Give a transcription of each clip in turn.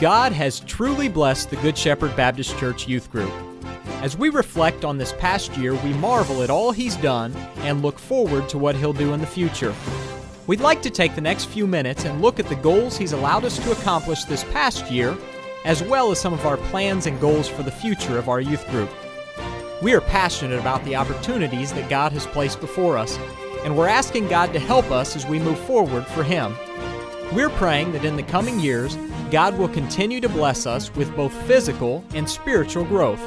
God has truly blessed the Good Shepherd Baptist Church Youth Group. As we reflect on this past year, we marvel at all He's done and look forward to what He'll do in the future. We'd like to take the next few minutes and look at the goals He's allowed us to accomplish this past year, as well as some of our plans and goals for the future of our youth group. We are passionate about the opportunities that God has placed before us, and we're asking God to help us as we move forward for Him. We're praying that in the coming years, God will continue to bless us with both physical and spiritual growth.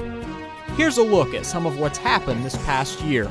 Here's a look at some of what's happened this past year.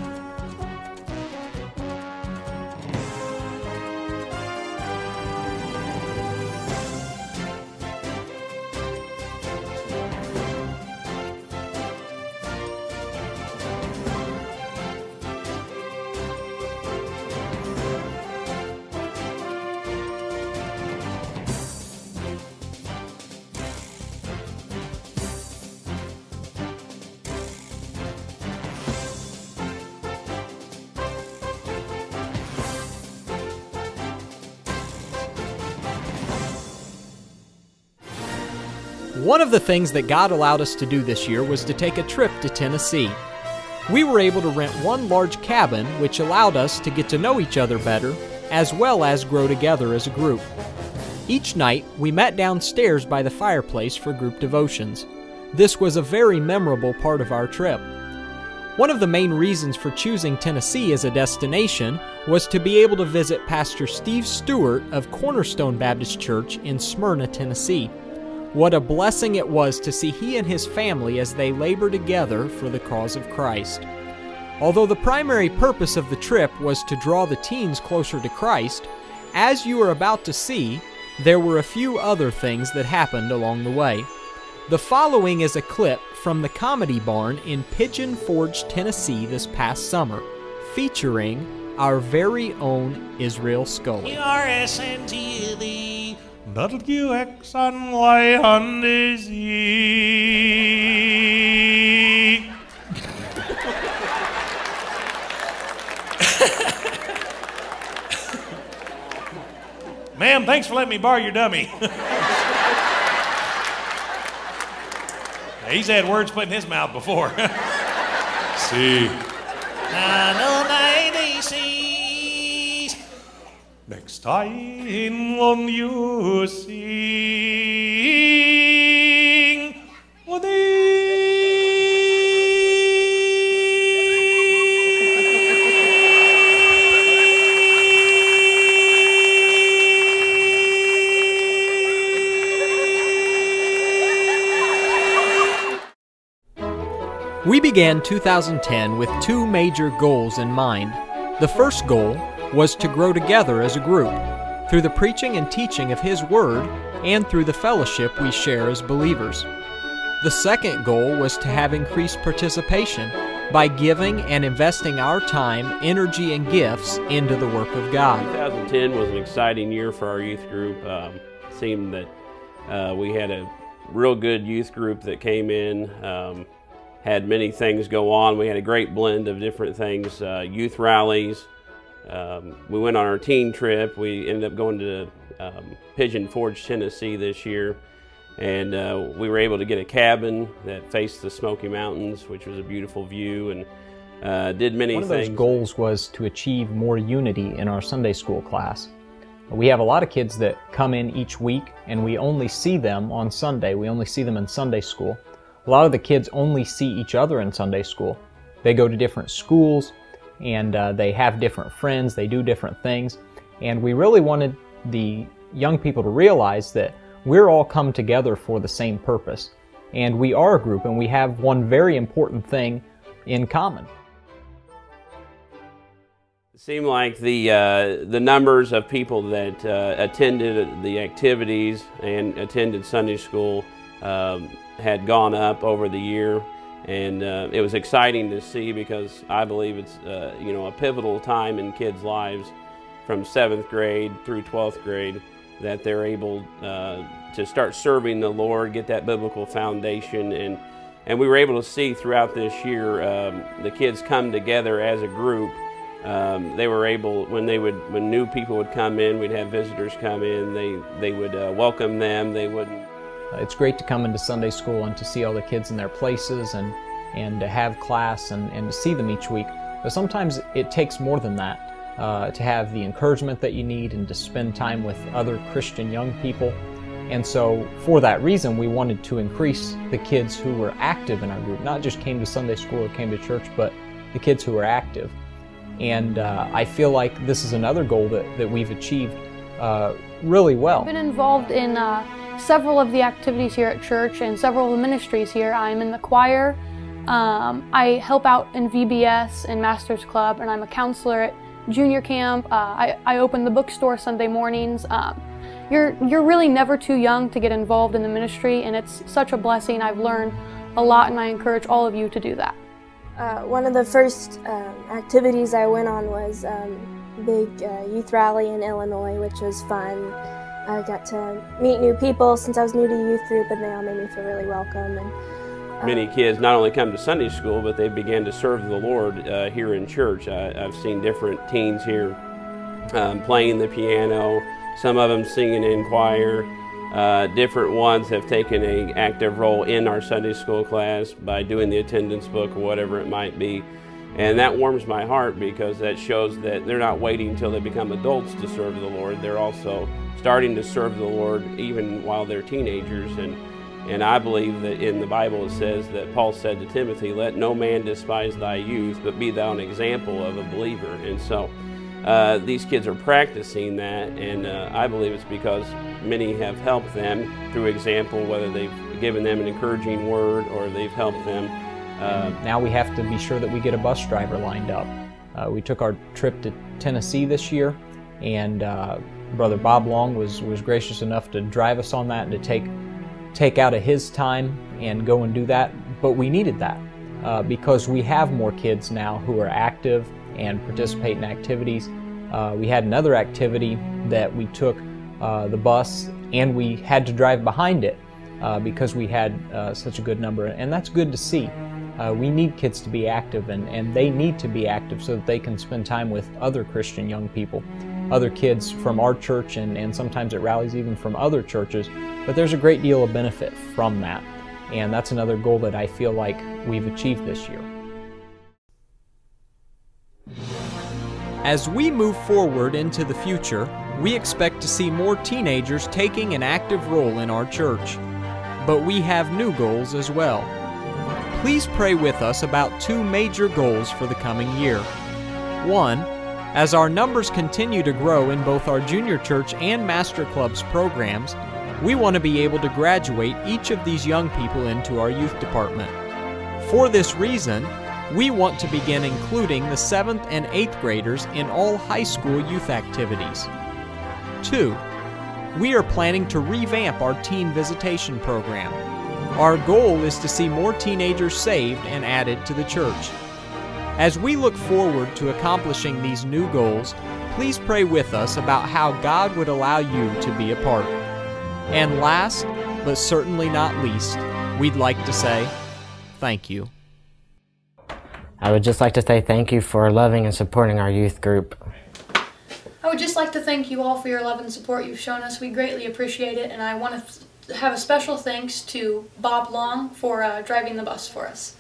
One of the things that God allowed us to do this year was to take a trip to Tennessee. We were able to rent one large cabin, which allowed us to get to know each other better, as well as grow together as a group. Each night, we met downstairs by the fireplace for group devotions. This was a very memorable part of our trip. One of the main reasons for choosing Tennessee as a destination was to be able to visit Pastor Steve Stewart of Cornerstone Baptist Church in Smyrna, Tennessee. What a blessing it was to see he and his family as they labor together for the cause of Christ. Although the primary purpose of the trip was to draw the teens closer to Christ, as you are about to see, there were a few other things that happened along the way. The following is a clip from the Comedy Barn in Pigeon Forge, Tennessee this past summer, featuring our very own Israel Scully. WX on Y on the Z. Ma'am, thanks for letting me borrow your dummy. He's had words put in his mouth before. See. Next time when you sing, We began 2010 with two major goals in mind. The first goal was to grow together as a group, through the preaching and teaching of His Word and through the fellowship we share as believers. The second goal was to have increased participation by giving and investing our time, energy, and gifts into the work of God. 2010 was an exciting year for our youth group. It seemed that we had a real good youth group that came in, had many things go on. We had a great blend of different things, youth rallies. We went on our teen trip. We ended up going to Pigeon Forge, Tennessee this year, and we were able to get a cabin that faced the Smoky Mountains, which was a beautiful view, and did many things. One of those goals was to achieve more unity in our Sunday school class. We have a lot of kids that come in each week, and we only see them on Sunday. We only see them in Sunday school. A lot of the kids only see each other in Sunday school. They go to different schools, and they have different friends, they do different things, and we really wanted the young people to realize that we're all come together for the same purpose, and we are a group, and we have one very important thing in common. It seemed like the numbers of people that attended the activities and attended Sunday school had gone up over the year. And it was exciting to see, because I believe it's you know, a pivotal time in kids' lives from 7th grade through 12th grade, that they're able to start serving the Lord, get that biblical foundation, and we were able to see throughout this year the kids come together as a group. They were able, when new people would come in, we'd have visitors come in, they would welcome them. They wouldn't It's great to come into Sunday school and to see all the kids in their places and to have class and to see them each week. But sometimes it takes more than that to have the encouragement that you need and to spend time with other Christian young people. And so for that reason, we wanted to increase the kids who were active in our group, not just came to Sunday school or came to church, but the kids who were active. And I feel like this is another goal that we've achieved really well. I've been involved in several of the activities here at church and several of the ministries here. I'm in the choir, I help out in VBS and Master's Club, and I'm a counselor at junior camp. I open the bookstore Sunday mornings. You're really never too young to get involved in the ministry, and it's such a blessing. I've learned a lot, and I encourage all of you to do that. One of the first activities I went on was a big youth rally in Illinois, which was fun. I got to meet new people since I was new to the youth group, and they all made me feel really welcome. And many kids not only come to Sunday school, but they began to serve the Lord here in church. I've seen different teens here playing the piano, some of them singing in choir. Different ones have taken an active role in our Sunday school class by doing the attendance book or whatever it might be. And that warms my heart because that shows that they're not waiting until they become adults to serve the Lord. They're also starting to serve the Lord even while they're teenagers. And I believe that in the Bible it says that Paul said to Timothy, "Let no man despise thy youth, but be thou an example of a believer." And so these kids are practicing that, and I believe it's because many have helped them through example, whether they've given them an encouraging word or they've helped them. Now we have to be sure that we get a bus driver lined up. We took our trip to Tennessee this year, and Brother Bob Long was gracious enough to drive us on that and to take out of his time and go and do that. But we needed that because we have more kids now who are active and participate in activities. We had another activity that we took the bus and we had to drive behind it because we had such a good number, and that's good to see. We need kids to be active, and they need to be active so that they can spend time with other Christian young people, other kids from our church, and sometimes at rallies even from other churches. But there's a great deal of benefit from that, and that's another goal that I feel like we've achieved this year. As we move forward into the future, we expect to see more teenagers taking an active role in our church. But we have new goals as well. Please pray with us about two major goals for the coming year. One, as our numbers continue to grow in both our junior church and Master Club's programs, we want to be able to graduate each of these young people into our youth department. For this reason, we want to begin including the 7th and 8th graders in all high school youth activities. 2, we are planning to revamp our teen visitation program. Our goal is to see more teenagers saved and added to the church. As we look forward to accomplishing these new goals, please pray with us about how God would allow you to be a part. And last, but certainly not least, we'd like to say thank you. I would just like to say thank you for loving and supporting our youth group. I would just like to thank you all for your love and support you've shown us. We greatly appreciate it, and I want to have a special thanks to Bob Long for driving the bus for us.